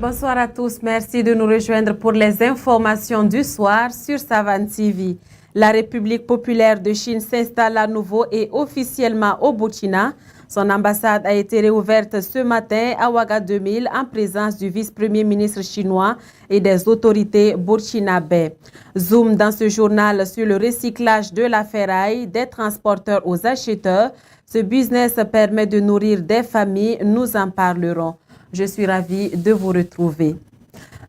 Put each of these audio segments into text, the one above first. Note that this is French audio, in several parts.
bonsoir à tous. Merci de nous rejoindre pour les informations du soir sur Savane TV. La République populaire de Chine s'installe à nouveau et officiellement au Burkina. Son ambassade a été réouverte ce matin à Ouaga 2000 en présence du vice-premier ministre chinois et des autorités burkinabè. Zoom dans ce journal sur le recyclage de la ferraille des transporteurs aux acheteurs. Ce business permet de nourrir des familles, nous en parlerons. Je suis ravie de vous retrouver.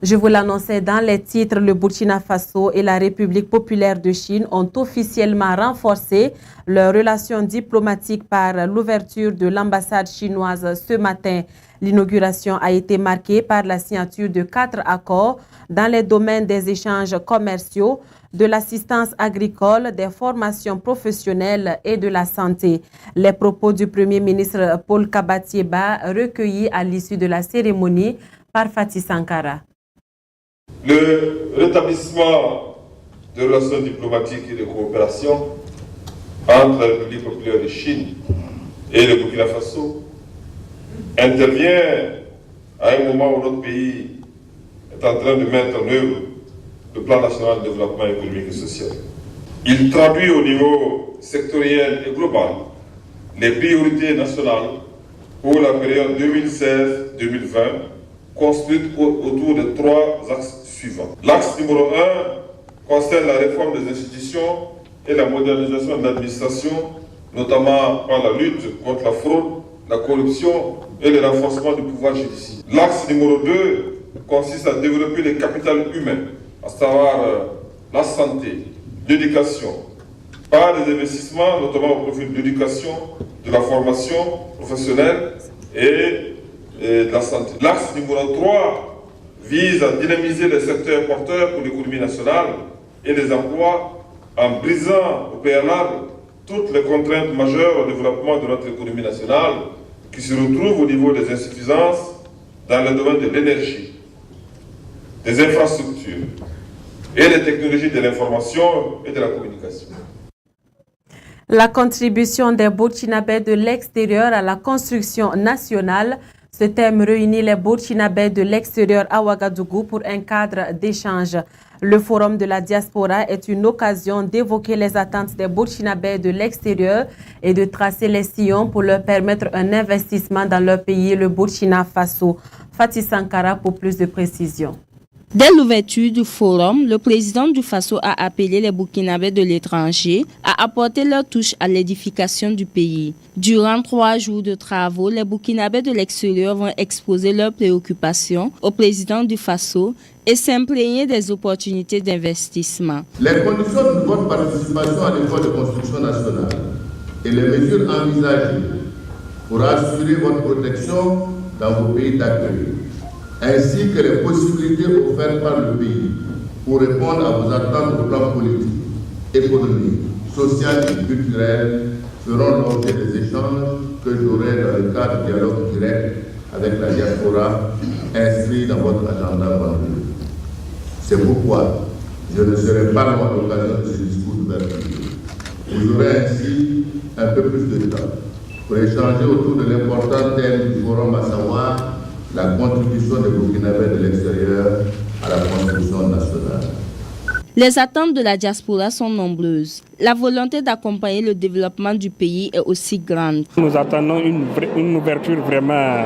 Je vous l'annonçais dans les titres, le Burkina Faso et la République populaire de Chine ont officiellement renforcé leurs relations diplomatiques par l'ouverture de l'ambassade chinoise ce matin. L'inauguration a été marquée par la signature de 4 accords dans les domaines des échanges commerciaux, de l'assistance agricole, des formations professionnelles et de la santé. Les propos du Premier ministre Paul Kabatieba recueillis à l'issue de la cérémonie par Fatih Sankara. Le rétablissement de relations diplomatiques et de coopération entre la République populaire de Chine et le Burkina Faso intervient à un moment où notre pays est en train de mettre en œuvre le plan national de développement économique et social. Il traduit au niveau sectoriel et global les priorités nationales pour la période 2016-2020 construites autour de 3 axes suivants. L'axe numéro 1 concerne la réforme des institutions et la modernisation de l'administration, notamment par la lutte contre la fraude, la corruption et le renforcement du pouvoir judiciaire. L'axe numéro 2 consiste à développer le capital humain, à savoir la santé, l'éducation, par les investissements, notamment au profit de l'éducation, de la formation professionnelle et de la santé. L'axe numéro 3 vise à dynamiser les secteurs porteurs pour l'économie nationale et les emplois en brisant au préalable toutes les contraintes majeures au développement de notre économie nationale qui se retrouvent au niveau des insuffisances dans le domaine de l'énergie, des infrastructures et des technologies de l'information et de la communication. La contribution des Burkinabè de l'extérieur à la construction nationale. Ce thème réunit les Burkinabè de l'extérieur à Ouagadougou pour un cadre d'échange. Le Forum de la diaspora est une occasion d'évoquer les attentes des Burkinabè de l'extérieur et de tracer les sillons pour leur permettre un investissement dans leur pays, le Burkina Faso. Fatih Sankara pour plus de précisions. Dès l'ouverture du forum, le président du Faso a appelé les Burkinabè de l'étranger à apporter leur touche à l'édification du pays. Durant 3 jours de travaux, les Burkinabè de l'extérieur vont exposer leurs préoccupations au président du Faso et s'imprégner des opportunités d'investissement. Les conditions de votre participation à l'effort de construction nationale et les mesures envisagées pour assurer votre protection dans vos pays d'accueil, ainsi que les possibilités offertes par le pays pour répondre à vos attentes au plan politique, économique, social et culturel feront l'objet des échanges que j'aurai dans le cadre du dialogue direct avec la diaspora inscrit dans votre agenda vendredi. C'est pourquoi je ne serai pas loin à l'occasion de ce discours d'ouverture. Vous aurez ainsi un peu plus de temps pour échanger autour de l'important thème du forum, à savoir la contribution des Burkinabè de l'extérieur à la construction nationale. Les attentes de la diaspora sont nombreuses. La volonté d'accompagner le développement du pays est aussi grande. Nous attendons une ouverture vraiment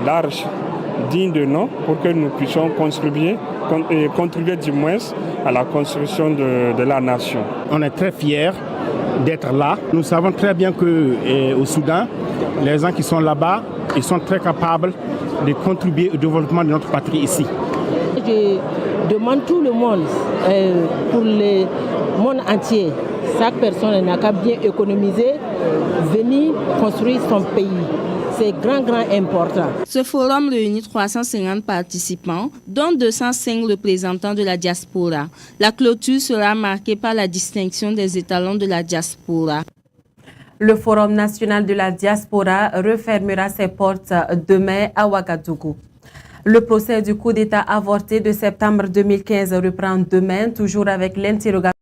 large, digne de nom, pour que nous puissions contribuer du moins à la construction de la nation. On est très fiers d'être là. Nous savons très bien qu'au Soudan, les gens qui sont là-bas, ils sont très capables de contribuer au développement de notre patrie ici. Je demande tout le monde, pour le monde entier, chaque personne n'a qu'à bien économiser, venir construire son pays. C'est grand important. Ce forum réunit 350 participants, dont 205 représentants de la diaspora. La clôture sera marquée par la distinction des étalons de la diaspora. Le Forum national de la diaspora refermera ses portes demain à Ouagadougou. Le procès du coup d'État avorté de septembre 2015 reprend demain, toujours avec l'interrogatoire.